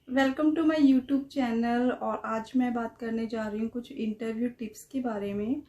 Welcome to my YouTube channel. और आज मैं बात करने जा रही हूँ कुछ इंटरव्यू टिप्स के बारे में।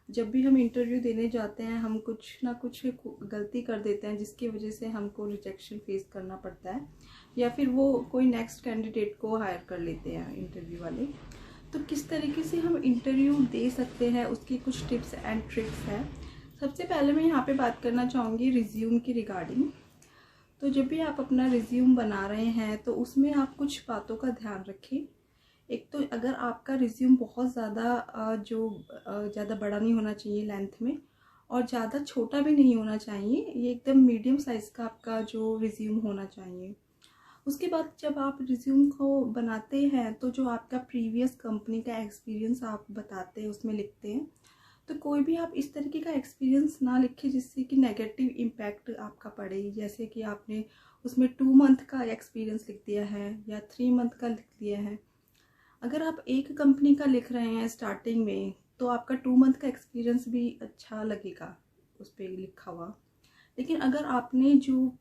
जब भी हम इंटरव्यू देने जाते हैं हम कुछ ना कुछ गलती कर देते हैं जिसकी वजह से हमको रिजेक्शन फेस करना पड़ता है या फिर वो कोई नेक्स्ट कैंडिडेट को हायर कर लेते हैं इंटरव्यू वाले। तो किस तरीके से हम इंटरव्यू दे सकते हैं उसकी कुछ टिप्स एंड ट्रिक्स हैं। सबसे पहले मैं यहाँ पे बात करना चाहूँगी रिज्यूम की रिगार्डिंग। तो जब भी आप अपना रिज्यूम बना रहे हैं तो उसमें आप कुछ बातों का ध्यान रखें। एक तो अगर आपका रिज्यूम बहुत ज़्यादा बड़ा नहीं होना चाहिए लेंथ में, और ज़्यादा छोटा भी नहीं होना चाहिए, ये एकदम मीडियम साइज़ का आपका जो रिज्यूम होना चाहिए। उसके बाद जब आप रिज्यूम को बनाते हैं तो जो आपका प्रीवियस कंपनी का एक्सपीरियंस आप बताते हैं उसमें लिखते हैं, तो कोई भी आप इस तरीके का एक्सपीरियंस ना लिखें जिससे कि नेगेटिव इम्पैक्ट आपका पड़े। जैसे कि आपने उसमें 2 मंथ का एक्सपीरियंस लिख दिया है या 3 मंथ का लिख दिया है। अगर आप एक कंपनी का लिख रहे हैं स्टार्टिंग में तो आपका 2 मंथ का एक्सपीरियंस भी अच्छा लगेगा उस पर लिखा हुआ। लेकिन अगर आपने जो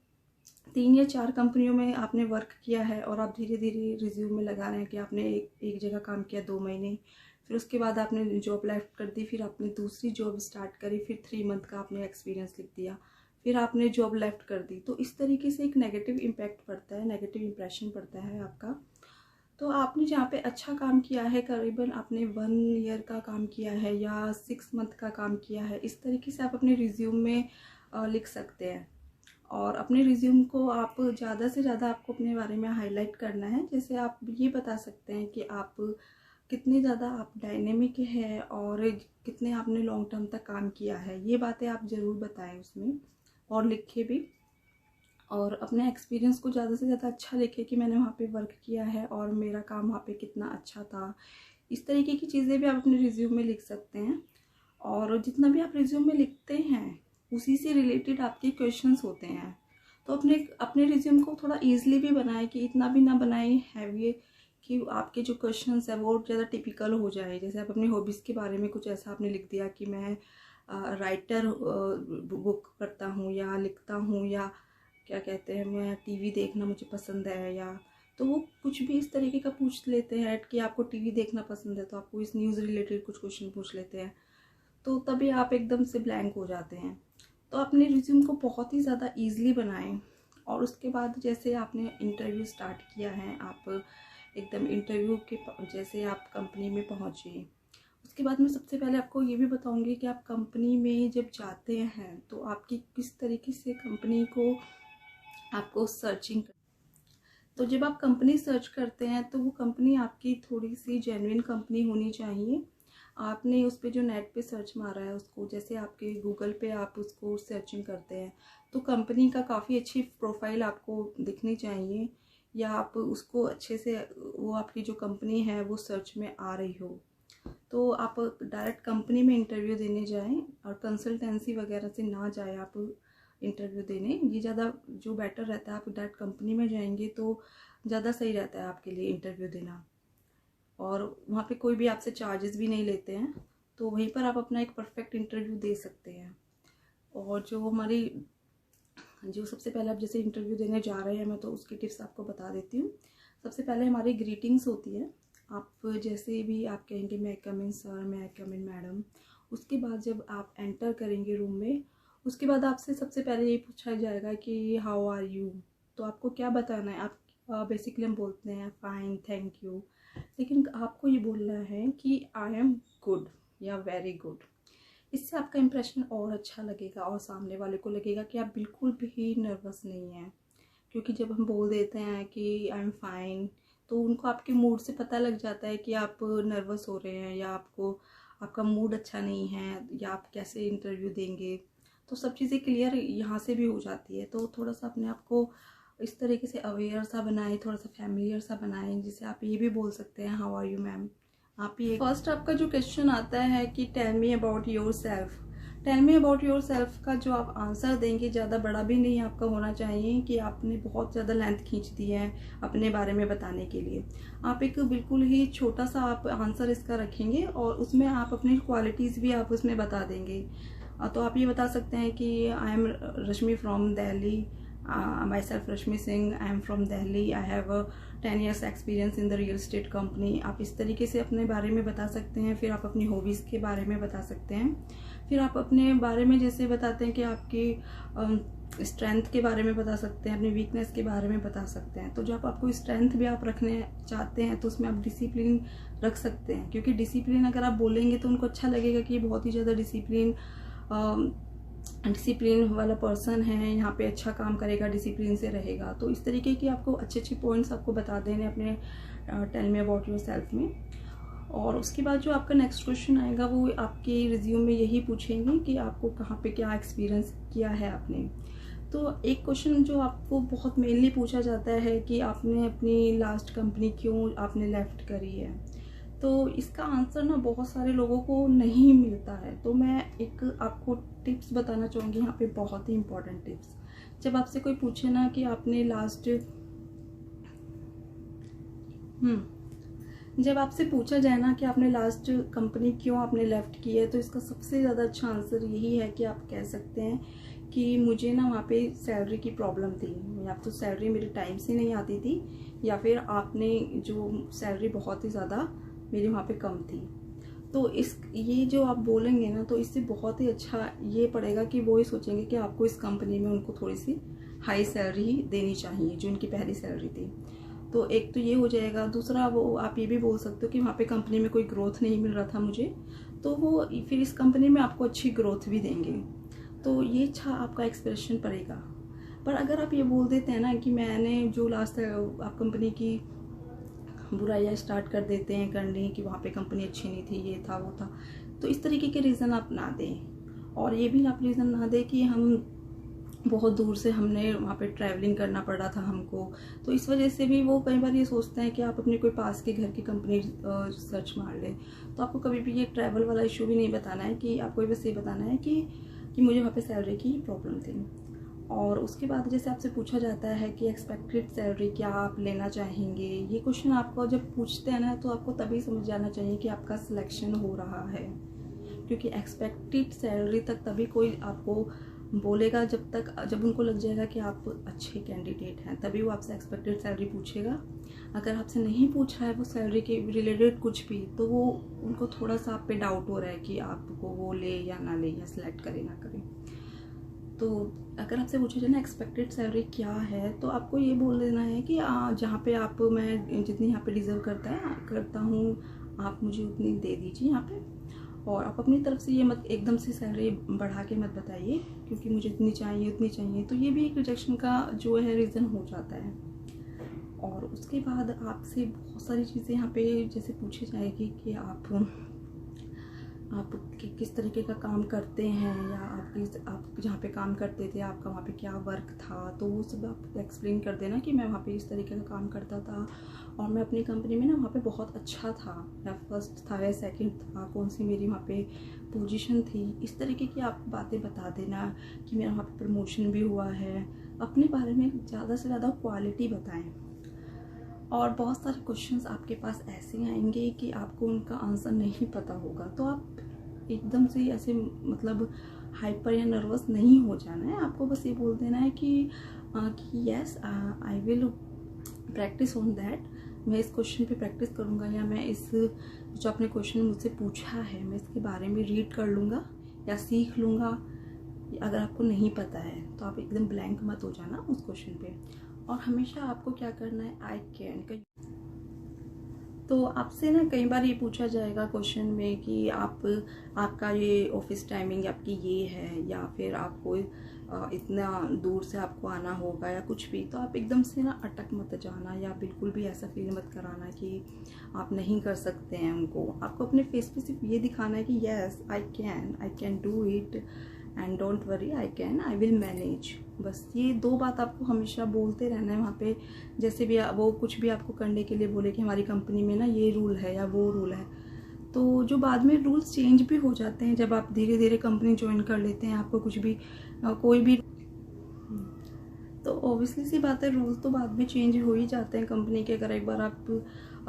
3 या 4 कंपनियों में आपने वर्क किया है और आप धीरे धीरे रिज्यूम में लगा रहे हैं कि आपने एक जगह काम किया 2 महीने, फिर उसके बाद आपने जॉब लेफ्ट कर दी, फिर आपने दूसरी जॉब स्टार्ट करी, फिर 3 मंथ का आपने एक्सपीरियंस लिख दिया, फिर आपने जॉब लेफ्ट कर दी, तो इस तरीके से एक नेगेटिव इम्पैक्ट पड़ता है, नेगेटिव इंप्रेशन पड़ता है आपका। तो आपने जहाँ पे अच्छा काम किया है, करीबन आपने 1 ईयर का काम किया है या 6 मंथ का काम किया है, इस तरीके से आप अपने रिज्यूम में लिख सकते हैं। और अपने रिज्यूम को आप ज़्यादा से ज़्यादा आपको अपने बारे में हाईलाइट करना है। जैसे आप ये बता सकते हैं कि आप कितने ज़्यादा आप डायनेमिक है और कितने आपने लॉन्ग टर्म तक काम किया है, ये बातें आप ज़रूर बताएं उसमें और लिखें भी। और अपने एक्सपीरियंस को ज़्यादा से ज़्यादा अच्छा लिखें कि मैंने वहाँ पे वर्क किया है और मेरा काम वहाँ पे कितना अच्छा था। इस तरीके की चीज़ें भी आप अपने रिज्यूम में लिख सकते हैं। और जितना भी आप रिज्यूम में लिखते हैं उसी से रिलेटेड आपके क्वेश्चंस होते हैं, तो अपने अपने रिज्यूम को थोड़ा ईजिली भी बनाएं कि इतना भी ना बनाएं हैवी कि आपके जो क्वेश्चंस है वो ज़्यादा टिपिकल हो जाए। जैसे आप अपनी हॉबीज़ के बारे में कुछ ऐसा आपने लिख दिया कि मैं राइटर बुक पढ़ता हूँ या लिखता हूँ, या क्या कहते हैं मैं टीवी देखना मुझे पसंद है, या तो वो कुछ भी इस तरीके का पूछ लेते हैं कि आपको टीवी देखना पसंद है तो आपको इस न्यूज़ रिलेटेड कुछ क्वेश्चन पूछ लेते हैं, तो तभी आप एकदम से ब्लैंक हो जाते हैं। तो अपने रिज्यूम को बहुत ही ज़्यादा ईजिली बनाएं। और उसके बाद जैसे आपने इंटरव्यू स्टार्ट किया है, आप एकदम इंटरव्यू के जैसे आप कंपनी में पहुँचे, उसके बाद मैं सबसे पहले आपको ये भी बताऊंगी कि आप कंपनी में जब जाते हैं तो आपकी किस तरीके से कंपनी को आपको सर्चिंग। तो जब आप कंपनी सर्च करते हैं तो वो कंपनी आपकी थोड़ी सी जेन्युइन कंपनी होनी चाहिए। आपने उस पर जो नेट पे सर्च मारा है उसको, जैसे आपके गूगल पे आप उसको सर्चिंग करते हैं तो कंपनी का काफ़ी अच्छी प्रोफाइल आपको दिखनी चाहिए, या आप उसको अच्छे से वो आपकी जो कंपनी है वो सर्च में आ रही हो। तो आप डायरेक्ट कंपनी में इंटरव्यू देने जाएं और कंसल्टेंसी वगैरह से ना जाए आप इंटरव्यू देने, ये ज़्यादा जो बेटर रहता है। आप डायरेक्ट कंपनी में जाएंगे तो ज़्यादा सही रहता है आपके लिए इंटरव्यू देना, और वहाँ पे कोई भी आपसे चार्जेस भी नहीं लेते हैं, तो वहीं पर आप अपना एक परफेक्ट इंटरव्यू दे सकते हैं। और जो सबसे पहले आप जैसे इंटरव्यू देने जा रहे हैं, मैं तो उसकी टिप्स आपको बता देती हूँ। सबसे पहले हमारी ग्रीटिंग्स होती है। आप जैसे भी आप कहेंगे मैं कम इन सर, मैं कम इन मैडम। उसके बाद जब आप एंटर करेंगे रूम में, उसके बाद आपसे सबसे पहले ये पूछा जाएगा कि हाउ आर यू। तो आपको क्या बताना है, आप बेसिकली हम बोलते हैं फाइन, थैंक यू, लेकिन आपको ये बोलना है कि आई एम गुड या वेरी गुड। इससे आपका इंप्रेशन और अच्छा लगेगा और सामने वाले को लगेगा कि आप बिल्कुल भी नर्वस नहीं हैं। क्योंकि जब हम बोल देते हैं कि आई एम फाइन तो उनको आपके मूड से पता लग जाता है कि आप नर्वस हो रहे हैं या आपका मूड अच्छा नहीं है या आप कैसे इंटरव्यू देंगे। तो सब चीज़ें क्लियर यहाँ से भी हो जाती है। तो थोड़ा सा अपने आप को इस तरीके से अवेयर सा बनाएं, थोड़ा सा फैमिलियर सा बनाएं, जिसे आप ये भी बोल सकते हैं हाउ आर यू मैम। आप ये फर्स्ट आपका जो क्वेश्चन आता है कि tell me about yourself. Tell me about yourself का जो आप आंसर देंगे ज़्यादा बड़ा भी नहीं आपका होना चाहिए कि आपने बहुत ज़्यादा लेंथ खींच दी है अपने बारे में बताने के लिए। आप एक बिल्कुल ही छोटा सा आप आंसर इसका रखेंगे और उसमें आप अपनी क्वालिटीज़ भी आप उसमें बता देंगे। तो आप ये बता सकते हैं कि I am Rashmi from Delhi, myself Rashmi Singh, I am from Delhi, I have a 10 years experience in the real estate company। आप इस तरीके से अपने बारे में बता सकते हैं। फिर आप अपनी हॉबीज़ के बारे में बता सकते हैं। फिर आप अपने बारे में जैसे बताते हैं कि आपकी स्ट्रेंथ के बारे में बता सकते हैं, अपनी वीकनेस के बारे में बता सकते हैं। तो जब आपको स्ट्रेंथ भी आप रखने चाहते हैं तो उसमें आप डिसिप्लिन रख सकते हैं, क्योंकि डिसिप्लिन अगर आप बोलेंगे तो उनको अच्छा लगेगा कि ये बहुत ही ज़्यादा डिसिप्लिन वाला पर्सन है, यहाँ पे अच्छा काम करेगा, डिसिप्लिन से रहेगा। तो इस तरीके की आपको अच्छे पॉइंट्स आपको बता देने अपने tell me about yourself में। और उसके बाद जो आपका नेक्स्ट क्वेश्चन आएगा वो आपके रिज्यूम में यही पूछेंगे कि आपको कहाँ पे क्या एक्सपीरियंस किया है आपने। तो एक क्वेश्चन जो आपको बहुत मेनली पूछा जाता है कि आपने अपनी लास्ट कंपनी क्यों आपने लेफ्ट करी है। तो इसका आंसर ना बहुत सारे लोगों को नहीं मिलता है। तो मैं एक आपको टिप्स बताना चाहूँगी यहाँ पे, बहुत ही इम्पोर्टेंट टिप्स। जब आपसे कोई पूछे ना कि आपने जब आपसे पूछा जाए ना कि आपने लास्ट कंपनी क्यों आपने लेफ़्ट की है, तो इसका सबसे ज़्यादा अच्छा आंसर यही है कि आप कह सकते हैं कि मुझे ना वहाँ पे सैलरी की प्रॉब्लम थी, या तो सैलरी मेरे टाइम से नहीं आती थी, या फिर आपने जो सैलरी बहुत ही ज़्यादा मेरी वहाँ पे कम थी। तो ये जो आप बोलेंगे ना, तो इससे बहुत ही अच्छा ये पड़ेगा कि वो ही सोचेंगे कि आपको इस कंपनी में उनको थोड़ी सी हाई सैलरी ही देनी चाहिए जो उनकी पहली सैलरी थी। तो एक तो ये हो जाएगा। दूसरा, वो आप ये भी बोल सकते हो कि वहाँ पे कंपनी में कोई ग्रोथ नहीं मिल रहा था मुझे, तो वो फिर इस कंपनी में आपको अच्छी ग्रोथ भी देंगे। तो ये अच्छा आपका एक्सप्रेशन पड़ेगा। पर अगर आप ये बोल देते हैं ना कि मैंने जो लास्ट आप कंपनी की बुराइयाँ स्टार्ट कर देते हैं करने कि वहाँ पे कंपनी अच्छी नहीं थी, ये था वो था, तो इस तरीके के रीज़न आप ना दें। और ये भी आप रीज़न ना दें कि हम बहुत दूर से हमने वहाँ पे ट्रैवलिंग करना पड़ा था हमको, तो इस वजह से भी वो कई बार ये सोचते हैं कि आप अपने कोई पास के घर की कंपनी सर्च मार लें। तो आपको कभी भी ये ट्रैवल वाला इशू भी नहीं बताना है, कि आपको बस ये बताना है कि मुझे वहाँ पे सैलरी की प्रॉब्लम थी। और उसके बाद जैसे आपसे पूछा जाता है कि एक्सपेक्टेड सैलरी क्या आप लेना चाहेंगे, ये क्वेश्चन आपको जब पूछते हैं ना, तो आपको तभी समझ जाना चाहिए कि आपका सिलेक्शन हो रहा है। क्योंकि एक्सपेक्टेड सैलरी तक तभी कोई आपको बोलेगा जब उनको लग जाएगा कि आप अच्छे कैंडिडेट हैं, तभी वो आपसे एक्सपेक्टेड सैलरी पूछेगा। अगर आपसे नहीं पूछ रहा है वो सैलरी के रिलेटेड कुछ भी, तो वो उनको थोड़ा सा आप पे डाउट हो रहा है कि आपको वो ले या ना ले, या सिलेक्ट करे ना करे। तो अगर आपसे पूछा जाए ना एक्सपेक्टेड सैलरी क्या है, तो आपको ये बोल देना है कि जहाँ पे मैं जितनी यहाँ पे डिज़र्व करता हूँ आप मुझे उतनी दे दीजिए यहाँ पे। और आप अपनी तरफ से ये मत एकदम से सैलरी बढ़ा के मत बताइए क्योंकि मुझे इतनी चाहिए उतनी चाहिए, तो ये भी एक रिजेक्शन का जो है रीज़न हो जाता है। और उसके बाद आपसे बहुत सारी चीज़ें यहाँ पे जैसे पूछी जाएगी कि आप किस तरीके का काम करते हैं, या आप जहाँ पे काम करते थे आपका वहाँ पे क्या वर्क था, तो वो सब आप एक्सप्लेन कर देना कि मैं वहाँ पे इस तरीके का काम करता था और मैं अपनी कंपनी में ना वहाँ पे बहुत अच्छा था, या फर्स्ट था या सेकंड था, कौन सी मेरी वहाँ पे पोजीशन थी। इस तरीके की आप बातें बता देना कि मेरा वहाँ पे प्रमोशन भी हुआ है। अपने बारे में ज़्यादा से ज़्यादा क्वालिटी बताएं। और बहुत सारे क्वेश्चंस आपके पास ऐसे आएंगे कि आपको उनका आंसर नहीं पता होगा, तो आप एकदम से ऐसे मतलब हाइपर या नर्वस नहीं हो जाना है। आपको बस ये बोल देना है कि yes I will practice on that, मैं इस क्वेश्चन पे प्रैक्टिस करूँगा, या मैं इस जो आपने क्वेश्चन मुझसे पूछा है मैं इसके बारे में रीड कर लूँगा या सीख लूँगा। अगर आपको नहीं पता है तो आप एकदम ब्लैंक मत हो जाना उस क्वेश्चन पे। और हमेशा आपको क्या करना है, आई कैन का। तो आपसे ना कई बार ये पूछा जाएगा क्वेश्चन में कि आपका ये ऑफिस टाइमिंग आपकी ये है, या फिर आपको इतना दूर से आपको आना होगा या कुछ भी, तो आप एकदम से ना अटक मत जाना, या बिल्कुल भी ऐसा फील मत कराना कि आप नहीं कर सकते हैं उनको। आपको अपने फेस पे सिर्फ ये दिखाना है कि yes I can do it and don't worry, I will manage. बस ये दो बात आपको हमेशा बोलते रहना है वहाँ पे। जैसे भी वो कुछ भी आपको करने के लिए बोले कि हमारी कंपनी में ना ये रूल है या वो रूल है, तो जो बाद में रूल्स चेंज भी हो जाते हैं जब आप धीरे धीरे कंपनी ज्वाइन कर लेते हैं, आपको कुछ भी कोई भी, तो ऑब्वियसली सी बात है, रूल्स तो बाद में चेंज हो ही जाते हैं कंपनी के। अगर एक बार आप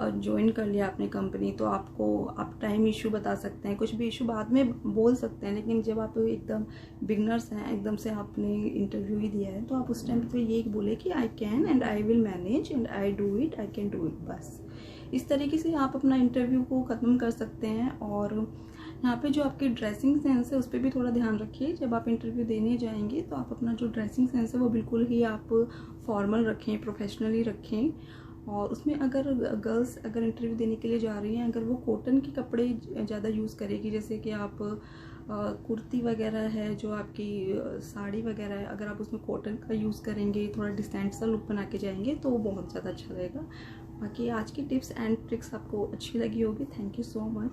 ज्वाइन कर लिया आपने कंपनी, तो आप टाइम इशू बता सकते हैं, कुछ भी इशू बाद में बोल सकते हैं। लेकिन जब आप एकदम बिगनर्स हैं, एकदम से आपने इंटरव्यू ही दिया है, तो आप उस टाइम पे ये बोले कि I can and I will manage and I do it, I can do it, बस। इस तरीके से आप अपना इंटरव्यू को ख़त्म कर सकते हैं। और यहाँ पे जो आपकी ड्रेसिंग सेंस है उस पर भी थोड़ा ध्यान रखिए। जब आप इंटरव्यू देने जाएंगे तो आप अपना जो ड्रेसिंग सेंस है वो बिल्कुल ही आप फॉर्मल रखें, प्रोफेशनली रखें। और उसमें अगर गर्ल्स अगर इंटरव्यू देने के लिए जा रही हैं, अगर वो कॉटन के कपड़े ज़्यादा यूज़ करेगी, जैसे कि आप कुर्ती वगैरह है, जो आपकी साड़ी वगैरह है, अगर आप उसमें कॉटन का यूज़ करेंगे, थोड़ा डिसेंट सा लुक बना के जाएंगे, तो वो बहुत ज़्यादा अच्छा रहेगा। बाकी आज की टिप्स एंड ट्रिक्स आपको अच्छी लगी होगी। Thank you so much.